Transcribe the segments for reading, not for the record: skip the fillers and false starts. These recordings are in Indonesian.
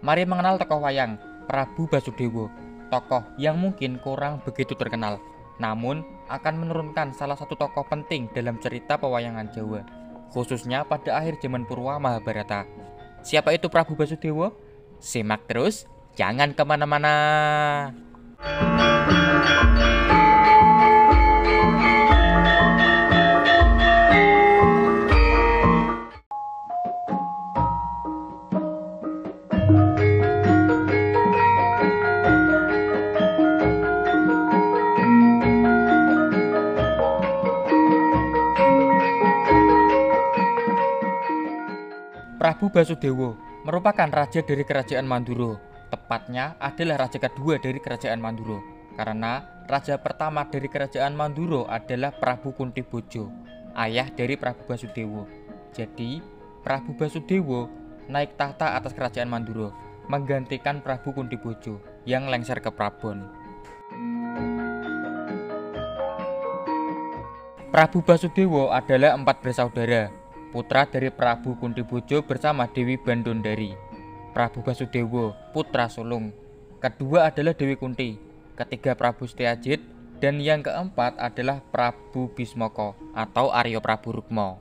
Mari mengenal tokoh wayang, Prabu Basudewa. Tokoh yang mungkin kurang begitu terkenal, namun akan menurunkan salah satu tokoh penting dalam cerita pewayangan Jawa, khususnya pada akhir zaman Purwa Mahabharata. Siapa itu Prabu Basudewa? Simak terus, jangan kemana-mana. Prabu Basudewa merupakan raja dari kerajaan Mandura. Tepatnya adalah raja kedua dari kerajaan Mandura, karena raja pertama dari kerajaan Mandura adalah Prabu Kuntiboja, ayah dari Prabu Basudewa. Jadi, Prabu Basudewa naik tahta atas kerajaan Mandura, menggantikan Prabu Kuntiboja yang lengser ke Prabon. Prabu Basudewa adalah 4 bersaudara, putra dari Prabu Kuntiboja bersama Dewi Bandondari. Prabu Basudewa, putra sulung. Kedua adalah Dewi Kunti, ketiga Prabu Setyajid, dan yang keempat adalah Prabu Bismaka atau Arya Prabu Rukma.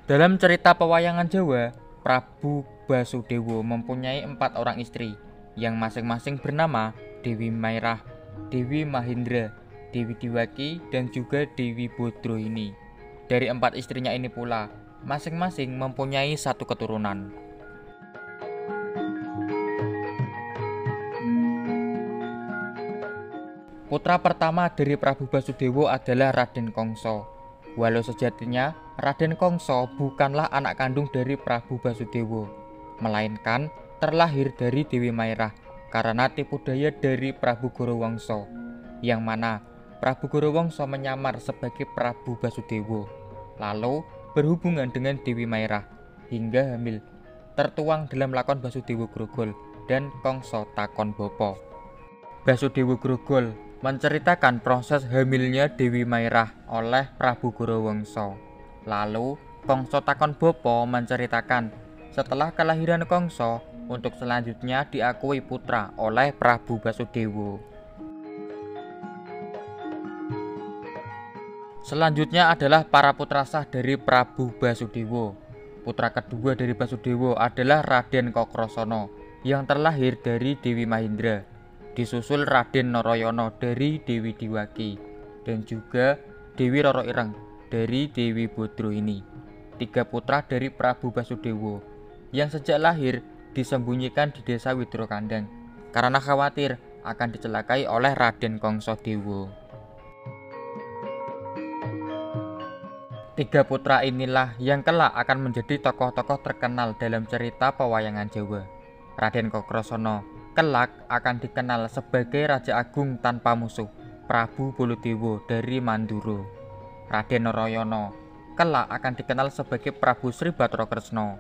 Dalam cerita pewayangan Jawa, Prabu Basudewa mempunyai 4 orang istri yang masing-masing bernama Dewi Mairah, Dewi Mahindra, Dewi Diwaki, dan juga Dewi Bodrohini. Dari 4 istrinya ini pula, masing-masing mempunyai 1 keturunan. Putra pertama dari Prabu Basudewa adalah Raden Kongso. Walau sejatinya, Raden Kongso bukanlah anak kandung dari Prabu Basudewa, melainkan terlahir dari Dewi Mairah karena tipu daya dari Prabu Gorowongso, yang mana Prabu Gorowongso menyamar sebagai Prabu Basudewa, lalu berhubungan dengan Dewi Mairah hingga hamil, tertuang dalam lakon Basudewa Grogol dan Kongso Takon Bapa. Basudewa Grogol menceritakan proses hamilnya Dewi Mairah oleh Prabu Gorowongso. Lalu Kongso Takon Bapa menceritakan setelah kelahiran Kongso, untuk selanjutnya diakui putra oleh Prabu Basudewa. Selanjutnya adalah para putra sah dari Prabu Basudewa. Putra kedua dari Basudewa adalah Raden Kokrasana yang terlahir dari Dewi Mahindra, disusul Raden Narayana dari Dewi Diwaki, dan juga Dewi Roro Ireng dari Dewi Bodrohini. 3 putra dari Prabu Basudewa yang sejak lahir disembunyikan di desa Widrokandang karena khawatir akan dicelakai oleh Raden Kongsodewa. 3 putra inilah yang kelak akan menjadi tokoh-tokoh terkenal dalam cerita pewayangan Jawa. Raden Kokrasana kelak akan dikenal sebagai Raja Agung tanpa musuh, Prabu Baladewa dari Mandura. Raden Narayana kelak akan dikenal sebagai Prabu Sri Bathara Kresna.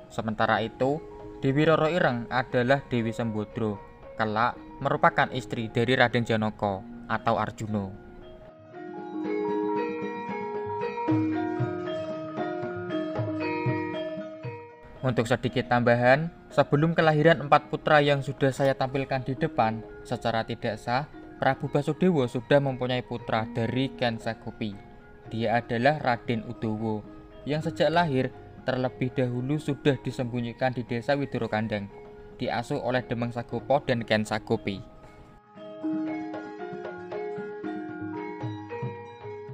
Sementara itu, Dewi Roro Ireng adalah Dewi Sembodra, kelak merupakan istri dari Raden Janaka atau Arjuna. Untuk sedikit tambahan, sebelum kelahiran 4 putra yang sudah saya tampilkan di depan, secara tidak sah, Prabu Basudewa sudah mempunyai putra dari Ken Sagopi. Dia adalah Raden Udawa, yang sejak lahir terlebih dahulu sudah disembunyikan di desa Widrokandang, diasuh oleh Demang Sagopo dan Ken Sagopi.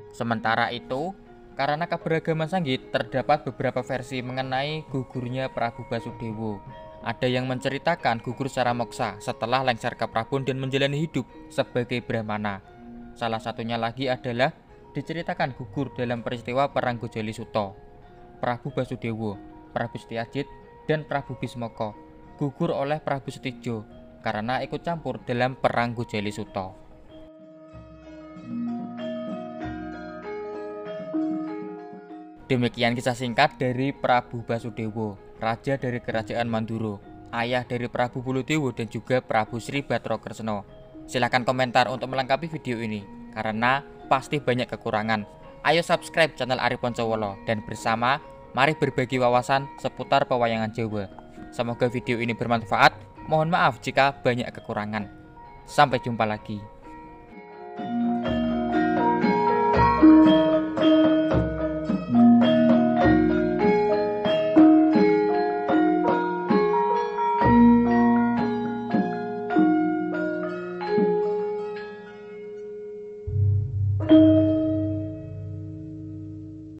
Sementara itu, karena keberagaman sanggit, terdapat beberapa versi mengenai gugurnya Prabu Basudewa. Ada yang menceritakan gugur secara moksa setelah lengser ke Prabon dan menjalani hidup sebagai Brahmana. Salah satunya lagi adalah diceritakan gugur dalam peristiwa Perang Gojali Suta. Prabu Basudewa, Prabu Setyajid, dan Prabu Bismaka gugur oleh Prabu Setija karena ikut campur dalam Perang Gojali Suta. Demikian kisah singkat dari Prabu Basudewa, raja dari kerajaan Mandura, ayah dari Prabu Baladewa dan juga Prabu Sri Bathara Kresna. Silahkan komentar untuk melengkapi video ini, karena pasti banyak kekurangan. Ayo subscribe channel Ari Poncowolo dan bersama mari berbagi wawasan seputar pewayangan Jawa. Semoga video ini bermanfaat. Mohon maaf jika banyak kekurangan. Sampai jumpa lagi.